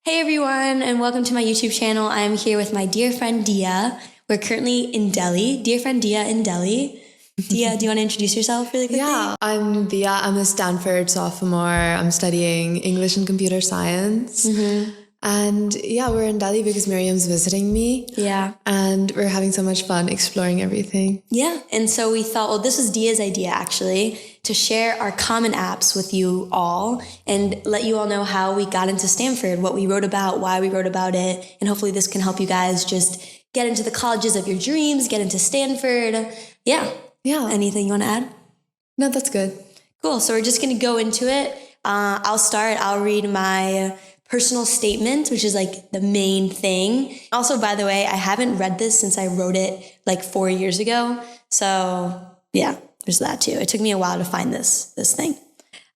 Hey everyone, and welcome to my YouTube channel. I'm here with my dear friend Diya. We're currently in Delhi. Dear friend Diya in Delhi. Diya, do you want to introduce yourself really quickly? Yeah, I'm Diya. I'm a Stanford sophomore. I'm studying English and computer science. And yeah, we're in Delhi because Miriam's visiting me. Yeah. And we're having so much fun exploring everything. Yeah, and so we thought, well, this was Diya's idea actually, to share our common apps with you all and let you all know how we got into Stanford, what we wrote about, why we wrote about it, and hopefully this can help you guys just get into the colleges of your dreams, get into Stanford. Yeah. Anything you want to add? No, that's good. Cool. So we're just going to go into it. I'll start. I'll read my personal statement, which is like the main thing. Also, by the way, I haven't read this since I wrote it like 4 years ago. So yeah, there's that too. It took me a while to find this thing.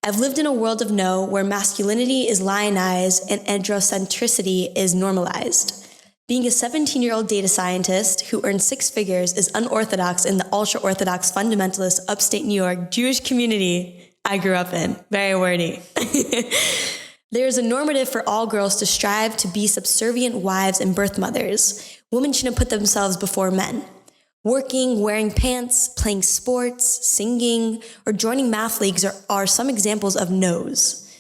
I've lived in a world of no where masculinity is lionized and androcentricity is normalized. Being a 17-year-old data scientist who earns six figures is unorthodox in the ultra-orthodox fundamentalist upstate New York Jewish community I grew up in. Very wordy. There is a normative for all girls to strive to be subservient wives and birth mothers. Women shouldn't put themselves before men. Working, wearing pants, playing sports, singing, or joining math leagues are some examples of no's.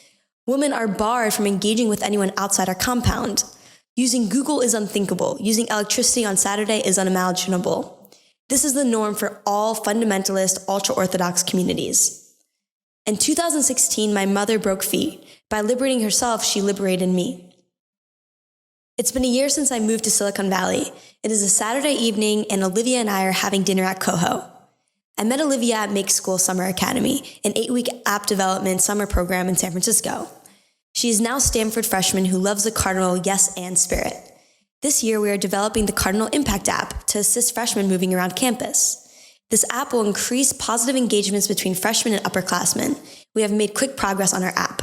Women are barred from engaging with anyone outside our compound. Using Google is unthinkable. Using electricity on Saturday is unimaginable. This is the norm for all fundamentalist, ultra-Orthodox communities. In 2016, my mother broke free. By liberating herself, she liberated me. It's been a year since I moved to Silicon Valley. It is a Saturday evening, and Olivia and I are having dinner at Coho. I met Olivia at Make School Summer Academy, an 8-week app development summer program in San Francisco. She is now a Stanford freshman who loves the Cardinal yes and spirit. This year, we are developing the Cardinal Impact app to assist freshmen moving around campus. This app will increase positive engagements between freshmen and upperclassmen. We have made quick progress on our app.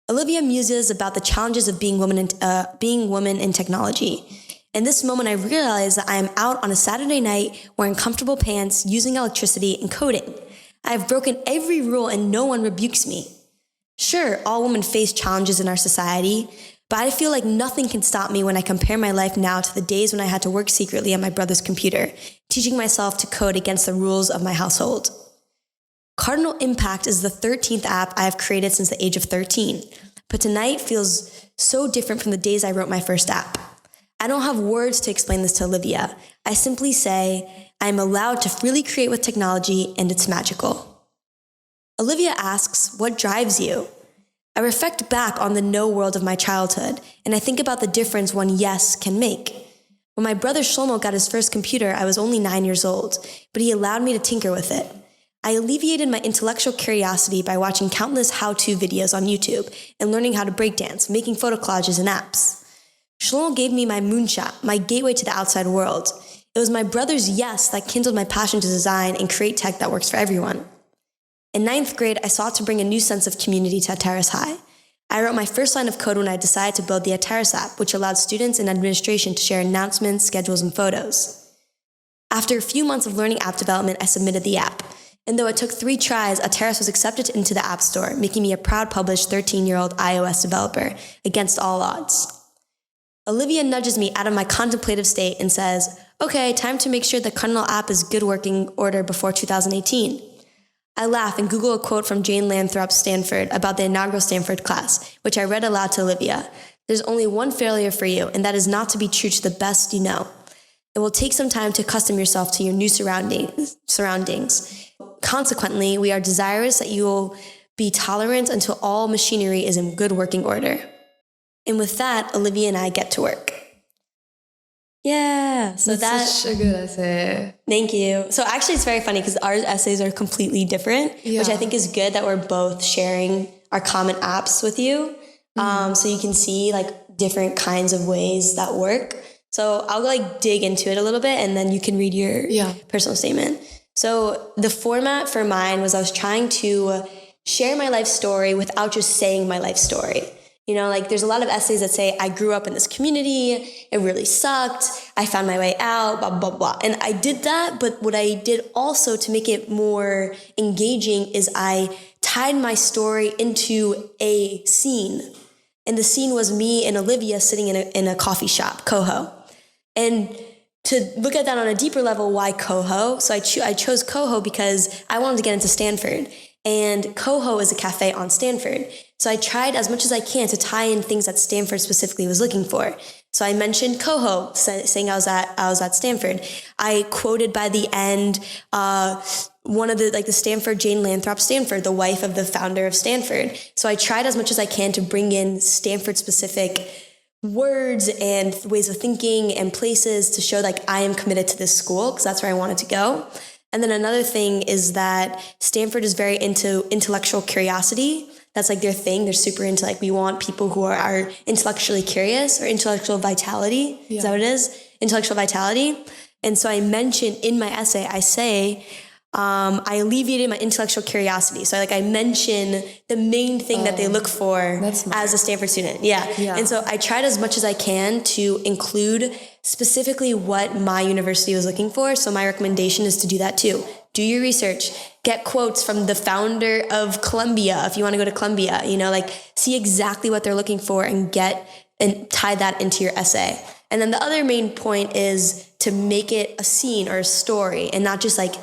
Olivia muses about the challenges of being women in technology. In this moment, I realize that I am out on a Saturday night wearing comfortable pants, using electricity, and coding. I have broken every rule and no one rebukes me. Sure, all women face challenges in our society, but I feel like nothing can stop me when I compare my life now to the days when I had to work secretly on my brother's computer, teaching myself to code against the rules of my household. Cardinal Impact is the 13th app I have created since the age of 13, but tonight feels so different from the days I wrote my first app. I don't have words to explain this to Olivia. I simply say, I am allowed to freely create with technology and it's magical. Olivia asks, what drives you? I reflect back on the no world of my childhood, and I think about the difference one yes can make. When my brother Shlomo got his first computer, I was only 9 years old, but he allowed me to tinker with it. I alleviated my intellectual curiosity by watching countless how-to videos on YouTube and learning how to breakdance, making photo collages and apps. Shlomo gave me my moonshot, my gateway to the outside world. It was my brother's yes that kindled my passion to design and create tech that works for everyone. In 9th grade, I sought to bring a new sense of community to Terrace High. I wrote my first line of code when I decided to build the Terrace app, which allowed students and administration to share announcements, schedules, and photos. After a few months of learning app development, I submitted the app. And though it took 3 tries, Terrace was accepted into the App Store, making me a proud published 13-year-old iOS developer, against all odds. Olivia nudges me out of my contemplative state and says, okay, time to make sure the Cardinal app is good working order before 2018. I laugh and Google a quote from Jane Lanthrop's Stanford about the inaugural Stanford class, which I read aloud to Olivia. There's only one failure for you, and that is not to be true to the best you know. It will take some time to accustom yourself to your new surroundings. Consequently, we are desirous that you will be tolerant until all machinery is in good working order. And with that, Olivia and I get to work. Yeah, so That's such a good essay. Thank you. So actually it's very funny because our essays are completely different, which I think is good that we're both sharing our common apps with you. So you can see like different kinds of ways that work. So I'll like dig into it a little bit and then you can read your personal statement. So the format for mine was I was trying to share my life story without just saying my life story. You know, like there's a lot of essays that say, I grew up in this community, it really sucked, I found my way out, blah, blah, blah. And I did that, but what I did also to make it more engaging is I tied my story into a scene. And the scene was me and Olivia sitting in a coffee shop, Coho. And to look at that on a deeper level, why Coho? So I chose Coho because I wanted to get into Stanford. And Coho is a cafe on Stanford. So I tried as much as I can to tie in things that Stanford specifically was looking for. So I mentioned Coho, saying I was at Stanford. I quoted by the end one of the Stanford, Jane Lathrop Stanford, the wife of the founder of Stanford. So I tried as much as I can to bring in Stanford specific words and ways of thinking and places to show like I am committed to this school because that's where I wanted to go. And then another thing is that Stanford is very into intellectual curiosity. That's like their thing. They're super into like, we want people who are intellectually curious, or intellectual vitality. Yeah. Is that what it is? Intellectual vitality. And so I mentioned in my essay, I say, I alleviated my intellectual curiosity. So I mention the main thing that they look for as a Stanford student. Yeah. And so I tried as much as I can to include specifically what my university was looking for. So my recommendation is to do that too. Do your research, get quotes from the founder of Columbia. If you want to go to Columbia, see exactly what they're looking for and tie that into your essay. And then the other main point is to make it a scene or a story and not just like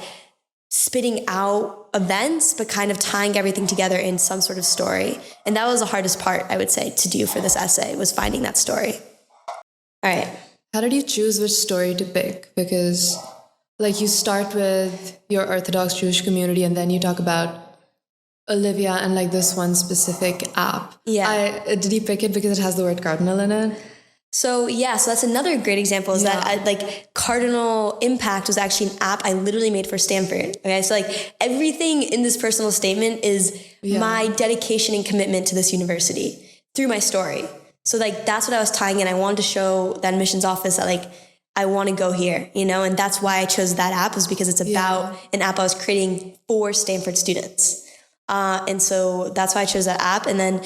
spitting out events, but kind of tying everything together in some sort of story. And that was the hardest part, I would say, to do for this essay, was finding that story. All right. How did you choose which story to pick? Because you start with your Orthodox Jewish community and then you talk about Olivia and this one specific app. Yeah. Did you pick it because it has the word cardinal in it? So that's another great example is that Cardinal Impact was actually an app I literally made for Stanford. Okay. So everything in this personal statement is my dedication and commitment to this university through my story. So that's what I was tying in. I wanted to show that admissions office that I want to go here, and that's why I chose that app, was because it's about an app I was creating for Stanford students. And so that's why I chose that app. And then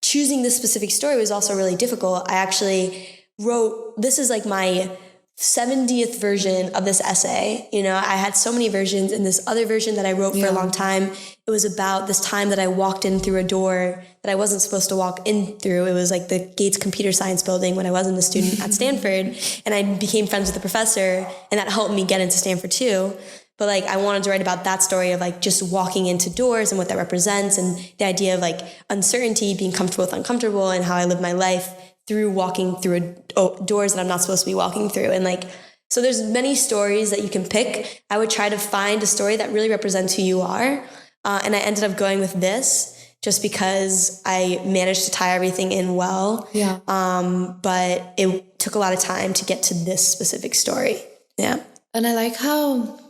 choosing this specific story was also really difficult. I actually wrote, this is my 70th version of this essay. I had so many versions, and this other version that I wrote for a long time, it was about this time that I walked in through a door that I wasn't supposed to walk in through. It was the Gates Computer Science building when I wasn't a student at Stanford, and I became friends with the professor, and that helped me get into Stanford too. But I wanted to write about that story of just walking into doors and what that represents, and the idea of uncertainty, being comfortable with uncomfortable, and how I live my life through walking through doors that I'm not supposed to be walking through. And so there's many stories that you can pick. I would try to find a story that really represents who you are. And I ended up going with this just because I managed to tie everything in well. Yeah. But it took a lot of time to get to this specific story. Yeah. And I like how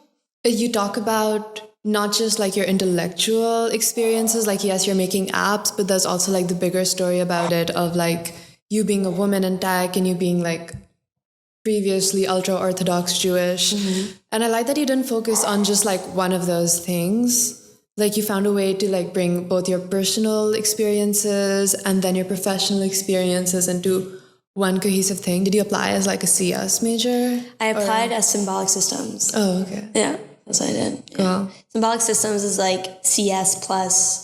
you talk about not just your intellectual experiences, yes, you're making apps, but there's also the bigger story about it of you being a woman in tech and you being previously ultra-Orthodox Jewish. Mm-hmm. And I like that you didn't focus on just one of those things. You found a way to bring both your personal experiences and then your professional experiences into one cohesive thing. Did you apply as a CS major? I applied as symbolic systems. Oh, okay. Yeah, that's what I did. Cool. Yeah. Symbolic systems is CS plus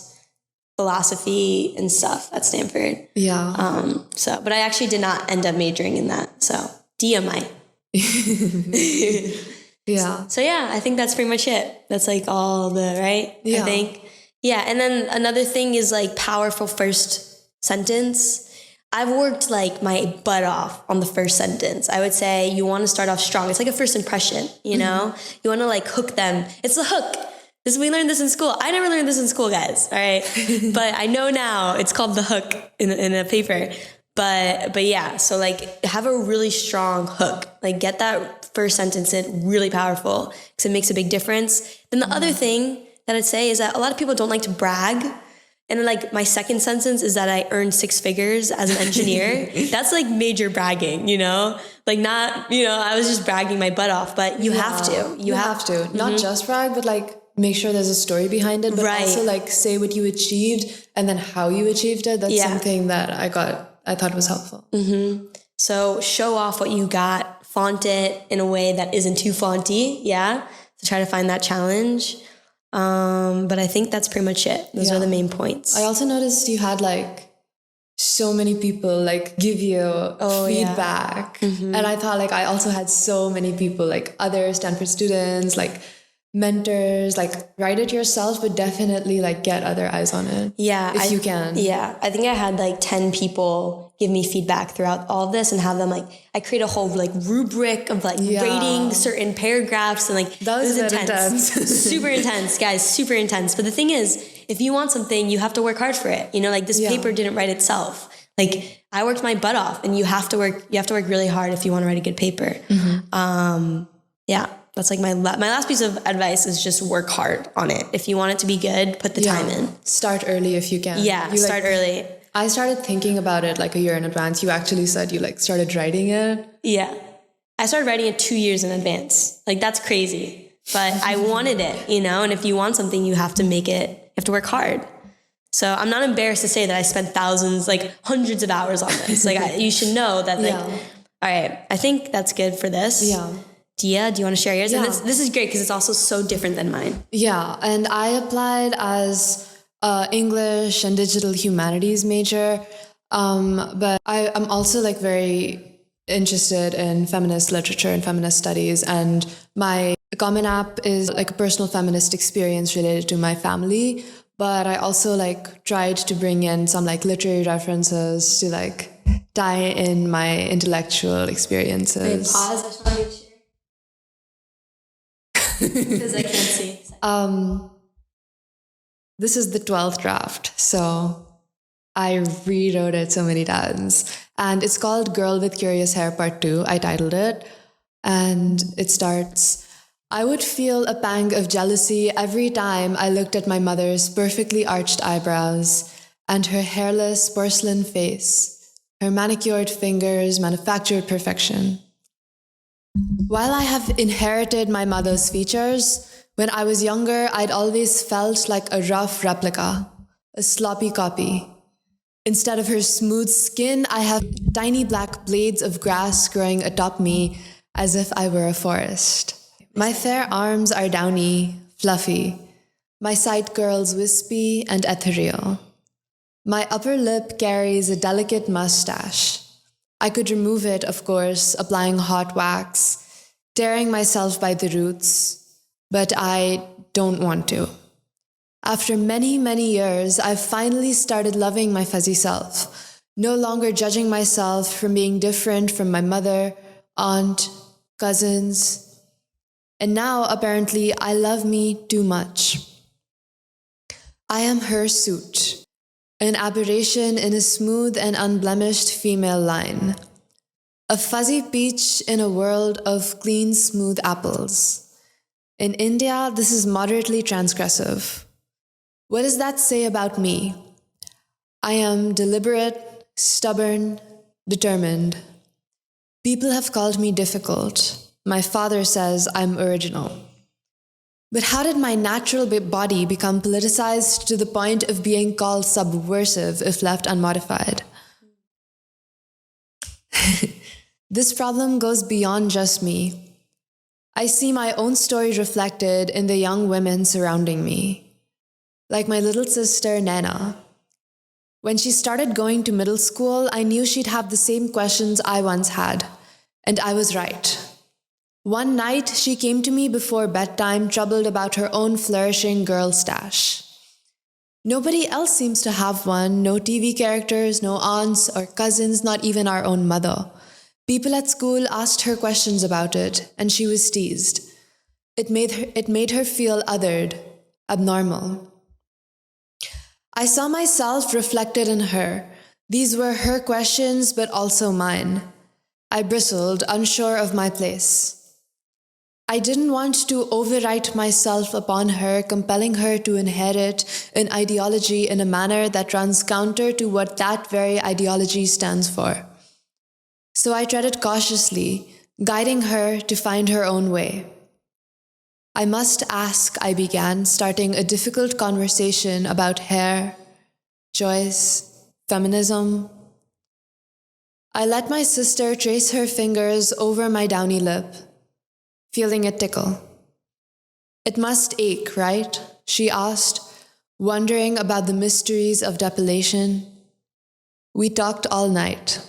philosophy and stuff at Stanford. Yeah. But I actually did not end up majoring in that. So Diya might. Yeah. So I think that's pretty much it. That's all right? Yeah. I think. Yeah. And then another thing is powerful first sentence. I've worked my butt off on the first sentence. I would say you want to start off strong. It's a first impression, you know? You want to hook them. It's a hook. We learned this in school. I never learned this in school, guys. All right. But I know now it's called the hook in a paper. But yeah, so have a really strong hook. Get that first sentence in really powerful because it makes a big difference. Then the other thing that I'd say is that a lot of people don't like to brag. And my second sentence is that I earned 6 figures as an engineer. That's major bragging, not, I was just bragging my butt off, but you have to. You have to. Mm-hmm. Not just brag, but make sure there's a story behind it, but also say what you achieved and then how you achieved it. That's something that I thought was helpful. Mm-hmm. So show off what you got, font it in a way that isn't too fonty. Yeah. So try to find that challenge. But I think that's pretty much it. Those are the main points. I also noticed you had so many people like give you feedback. Mm-hmm. And I thought like I also had so many people, like other Stanford students, like mentors, like write it yourself, but definitely like get other eyes on it. Yeah. If you can. Yeah. I think I had like 10 people give me feedback throughout all of this and have them like, I create a whole like rubric of like rating certain paragraphs and like, that was intense. Super intense, guys, super intense. But the thing is, if you want something, you have to work hard for it. You know, like this paper didn't write itself. Like I worked my butt off, and you have to work really hard if you want to write a good paper. Yeah. That's like my last piece of advice is just work hard on it. If you want it to be good, put the time in. Start early if you can. Yeah, start early. I started thinking about it like a year in advance. You actually said you like started writing it. Yeah. I started writing it 2 years in advance. Like that's crazy. But I wanted it, you know, and if you want something, you have to make it, you have to work hard. So I'm not embarrassed to say that I spent thousands, like hundreds of hours on this. Like you should know that like, all right, I think that's good for this. Yeah. Diya, do you want to share yours? Yeah. And this is great because it's also so different than mine. Yeah, and I applied as English and digital humanities major, but I'm also like very interested in feminist literature and feminist studies, and my Common App is like a personal feminist experience related to my family, but I also like tried to bring in some like literary references to like tie in my intellectual experiences. Wait, pause. I just want to make sure. Because I can't see. This is the 12th draft, so I rewrote it so many times. And it's called Girl with Curious Hair Part 2. I titled it. And it starts, I would feel a pang of jealousy every time I looked at my mother's perfectly arched eyebrows and her hairless porcelain face, her manicured fingers, manufactured perfection. While I have inherited my mother's features, when I was younger, I'd always felt like a rough replica, a sloppy copy. Instead of her smooth skin, I have tiny black blades of grass growing atop me as if I were a forest. My fair arms are downy, fluffy, my side curls wispy and ethereal. My upper lip carries a delicate mustache. I could remove it, of course, applying hot wax, tearing myself by the roots, but I don't want to. After many, many years, I've finally started loving my fuzzy self, no longer judging myself from being different from my mother, aunt, cousins. And now, apparently, I love me too much. I am her suit, an aberration in a smooth and unblemished female line. A fuzzy peach in a world of clean, smooth apples. In India, this is moderately transgressive. What does that say about me? I am deliberate, stubborn, determined. People have called me difficult. My father says I'm original. But how did my natural body become politicized to the point of being called subversive if left unmodified? This problem goes beyond just me. I see my own story reflected in the young women surrounding me. Like my little sister, Nana. When she started going to middle school, I knew she'd have the same questions I once had. And I was right. One night, she came to me before bedtime, troubled about her own flourishing girl stash. Nobody else seems to have one, no TV characters, no aunts or cousins, not even our own mother. People at school asked her questions about it, and she was teased. It made her feel othered, abnormal. I saw myself reflected in her. These were her questions, but also mine. I bristled, unsure of my place. I didn't want to overwrite myself upon her, compelling her to inherit an ideology in a manner that runs counter to what that very ideology stands for. So I treaded cautiously, guiding her to find her own way. I must ask, I began, starting a difficult conversation about hair, choice, feminism. I let my sister trace her fingers over my downy lip, feeling it tickle. It must ache, right? She asked, wondering about the mysteries of depilation. We talked all night.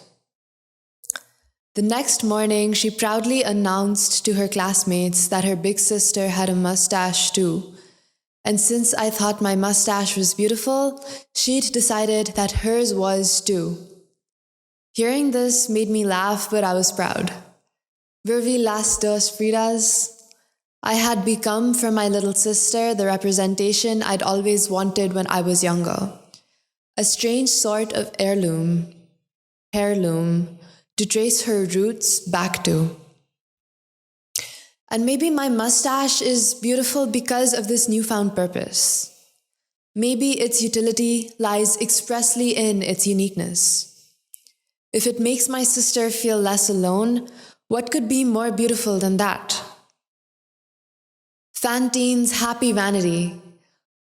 The next morning, she proudly announced to her classmates that her big sister had a mustache too. And since I thought my mustache was beautiful, she'd decided that hers was too. Hearing this made me laugh, but I was proud. Were we las dos Fridas? I had become for my little sister the representation I'd always wanted when I was younger. A strange sort of heirloom, to trace her roots back to. And maybe my mustache is beautiful because of this newfound purpose. Maybe its utility lies expressly in its uniqueness. If it makes my sister feel less alone, what could be more beautiful than that? Fantine's happy vanity,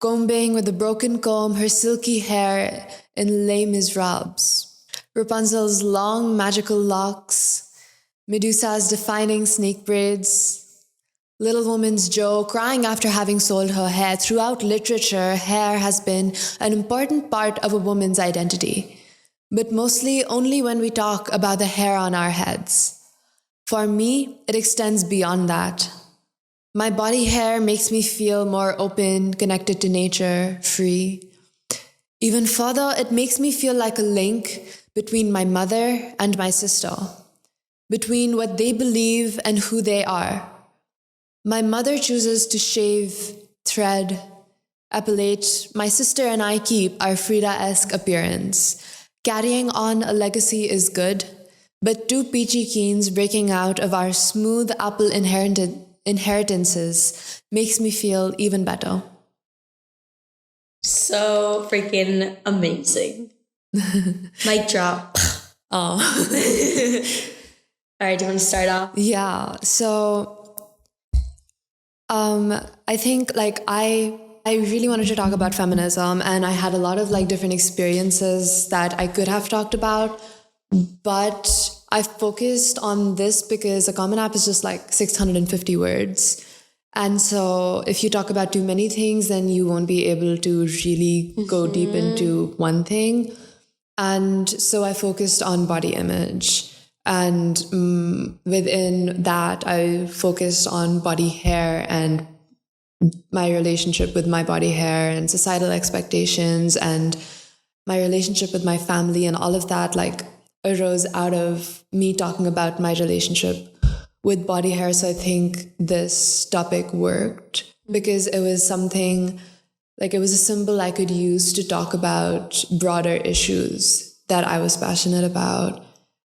combing with a broken comb her silky hair in Les Miserables. Rapunzel's long magical locks, Medusa's defining snake braids, Little Woman's Joe crying after having sold her hair. Throughout literature, hair has been an important part of a woman's identity, but mostly only when we talk about the hair on our heads. For me, it extends beyond that. My body hair makes me feel more open, connected to nature, free. Even further, it makes me feel like a link between my mother and my sister, between what they believe and who they are. My mother chooses to shave, thread, epilate. My sister and I keep our Frida-esque appearance. Carrying on a legacy is good, but two peachy keens breaking out of our smooth apple inheritances makes me feel even better. So freaking amazing. Mic drop. Oh. All right, do you want to start off? Yeah, so I think I really wanted to talk about feminism, and I had a lot of different experiences that I could have talked about, but I focused on this because a Common App is just 650 words. And so if you talk about too many things, then you won't be able to really go deep into one thing. And so I focused on body image. And within that, I focused on body hair and my relationship with my body hair and societal expectations and my relationship with my family, and all of that arose out of me talking about my relationship with body hair. So I think this topic worked because it was something, it was a symbol I could use to talk about broader issues that I was passionate about,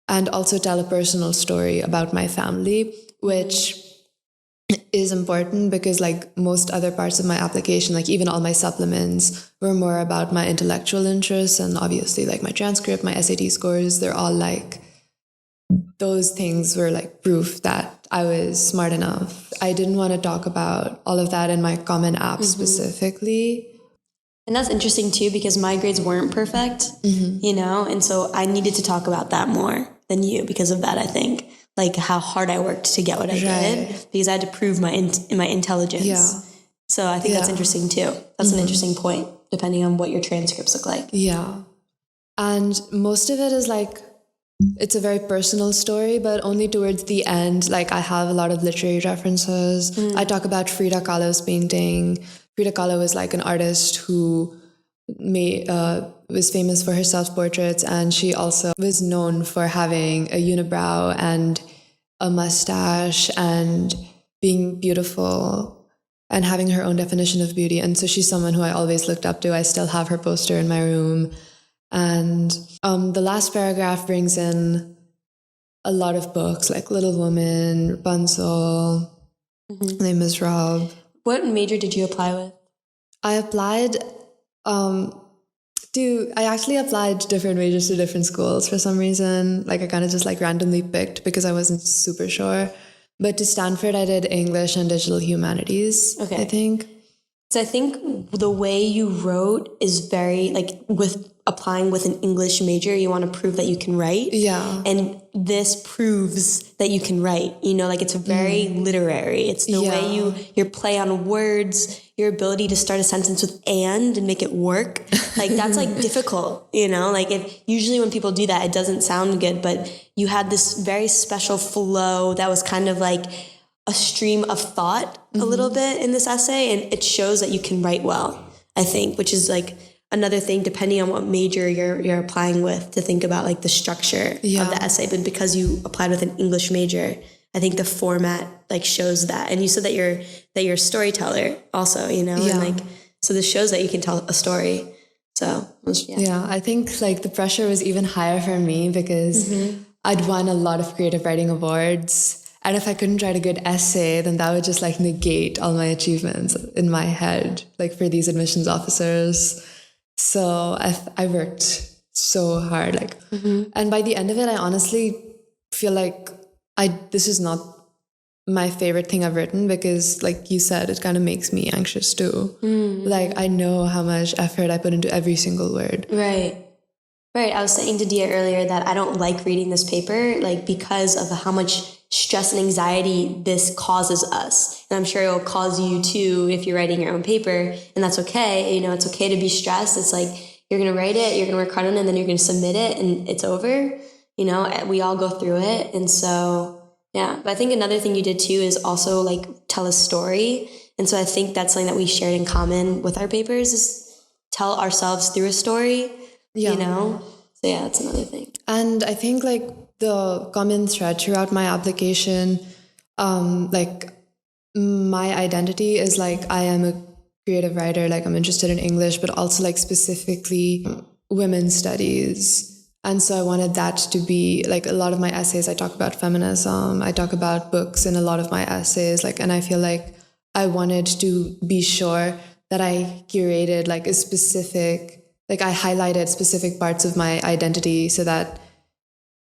and also tell a personal story about my family, which is important because most other parts of my application, even all my supplements, were more about my intellectual interests, and obviously my transcript, my SAT scores, they're all those things were proof that I was smart enough. I didn't want to talk about all of that in my Common App specifically. And that's interesting too, because my grades weren't perfect, and so I needed to talk about that more than you because of that, I think. How hard I worked to get what I did, because I had to prove my intelligence. Yeah. So I think that's interesting too. That's an interesting point, depending on what your transcripts look like. Yeah. And most of it is it's a very personal story, but only towards the end, I have a lot of literary references. I talk about Frida Kahlo's painting. Frida Kahlo was an artist who was famous for her self-portraits, and she also was known for having a unibrow and a mustache and being beautiful and having her own definition of beauty. And so she's someone who I always looked up to. I still have her poster in my room. And the last paragraph brings in a lot of books Little Woman, Rapunzel, Les Miserables. What major did you apply with? I applied I actually applied different majors to different schools for some reason. I kind of just randomly picked because I wasn't super sure. But to Stanford, I did English and digital humanities, I think. So I think the way you wrote is very, with applying with an English major, you want to prove that you can write. Yeah. And this proves that you can write. It's very literary. It's the way your play on words, your ability to start a sentence with and make it work, like that's like difficult, you know, like if usually when people do that, it doesn't sound good, but you had this very special flow that was kind of like a stream of thought a little bit in this essay. And it shows that you can write well, I think, which is like another thing, depending on what major you're applying with, to think about like the structure of the essay. But because you applied with an English major, I think the format like shows that. And you said that you're a storyteller also, you know, and like, so this shows that you can tell a story. So I think like the pressure was even higher for me because I'd won a lot of creative writing awards. And if I couldn't write a good essay, then that would just like negate all my achievements in my head, like for these admissions officers. So I worked so hard, like, and by the end of it, I honestly feel like this is not my favorite thing I've written because, like you said, it kind of makes me anxious too. Like I know how much effort I put into every single word. Right. I was saying to Diya earlier that I don't like reading this paper, like because of how much stress and anxiety this causes us. And I'm sure it will cause you too if you're writing your own paper, and that's okay. You know, it's okay to be stressed. It's like, you're going to write it, you're going to work hard on it, and then you're going to submit it and it's over. You know, we all go through it. And so, yeah. But I think another thing you did too is also like tell a story. And so I think that's something that we shared in common with our papers is tell ourselves through a story, you know? So yeah, that's another thing. And I think like the common thread throughout my application, like my identity is like, I am a creative writer, like I'm interested in English, but also like specifically women's studies. And so I wanted that to be like a lot of my essays. I talk about feminism. I talk about books in a lot of my essays. Like, and I feel like I wanted to be sure that I curated like a specific, like I highlighted specific parts of my identity so that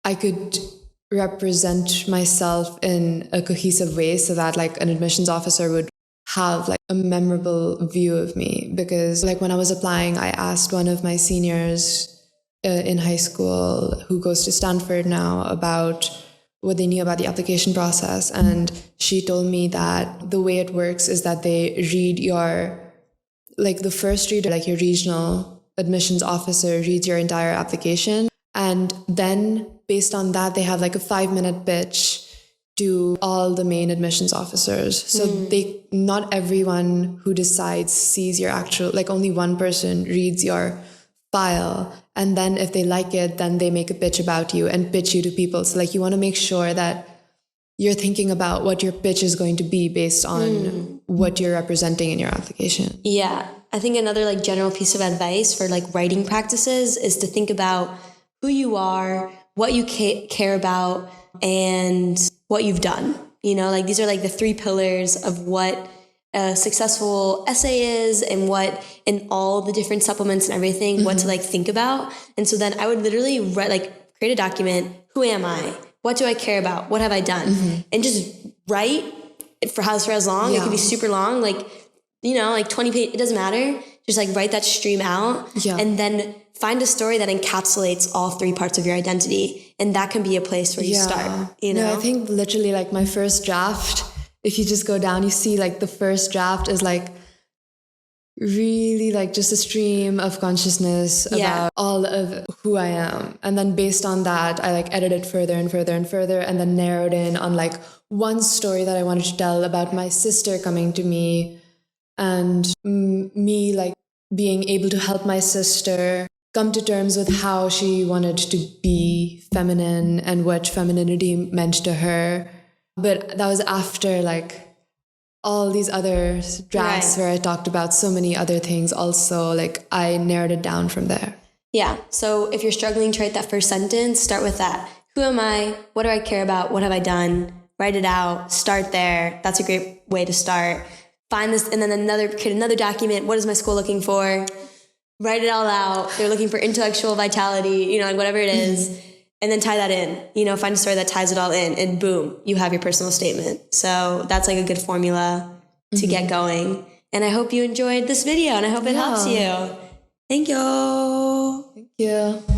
I could represent myself in a cohesive way so that like an admissions officer would have like a memorable view of me. Because like when I was applying, I asked one of my seniors in high school who goes to Stanford now about what they knew about the application process. And she told me that the way it works is that they read your, like the first reader, like your regional admissions officer reads your entire application. And then based on that, they have like a 5-minute pitch to all the main admissions officers. So not everyone who decides sees your actual, like only one person reads your file. And then if they like it, then they make a pitch about you and pitch you to people. So like you want to make sure that you're thinking about what your pitch is going to be based on what you're representing in your application. Yeah. I think another like general piece of advice for like writing practices is to think about who you are, what you care about, and what you've done. You know, like these are like the 3 pillars of what a successful essay is and what in all the different supplements and everything, what to like think about. And so then I would literally write, like create a document. Who am I? What do I care about? What have I done? And just write for as long. It could be super long, like, you know, like 20 pages, it doesn't matter. Just like write that stream out and then find a story that encapsulates all 3 parts of your identity. And that can be a place where you start, you know? No, I think literally like my first draft, if you just go down, you see like the first draft is like really like just a stream of consciousness about all of who I am. And then based on that, I like edited further and further and further and then narrowed in on like one story that I wanted to tell about my sister coming to me and me like being able to help my sister come to terms with how she wanted to be feminine and what femininity meant to her. But that was after like all these other drafts where I talked about so many other things also, like I narrowed it down from there. Yeah. So if you're struggling to write that first sentence, start with that. Who am I? What do I care about? What have I done? Write it out. Start there. That's a great way to start. Find this and then create another document. What is my school looking for? Write it all out. They're looking for intellectual vitality, you know, like whatever it is. And then tie that in, you know, find a story that ties it all in and boom, you have your personal statement. So that's like a good formula to get going. And I hope you enjoyed this video and I hope it helps you. Thank you. Thank you.